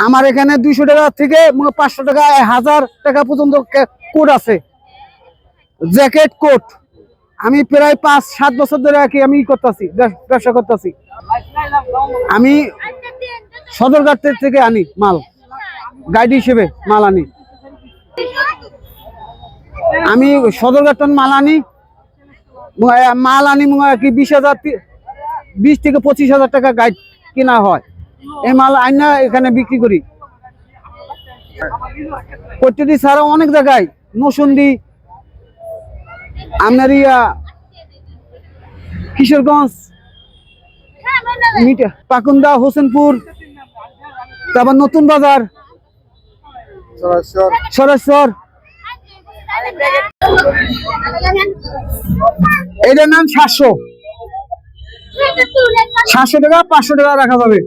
আমার এখানে 200 টাকা থেকে 500 টাকা 1000 টাকা পর্যন্ত কোট আছে, জ্যাকেট কোট। আমি প্রায় 5-7 বছর ধরে আমি করতেছি, ব্যবসা করতেছি। আমি সদরঘাট থেকে আনি মাল, গাইড হিসেবে মাল আনি। আমি সদরঘাট মাল আনি 20 থেকে 25,000 টাকা গাইড কেনা হয়। এই মাল আইনা এখানে বিক্রি করি। প্রতিটি ছাড়া অনেক জায়গায়, নরসিংদী, আপনার কিশোরগঞ্জ, পাকুন্দা, হোসেনপুর, তারপর নতুন বাজার, সরেশ্বর। এটার নাম 700 টাকা, 500 টাকা রাখা যাবে।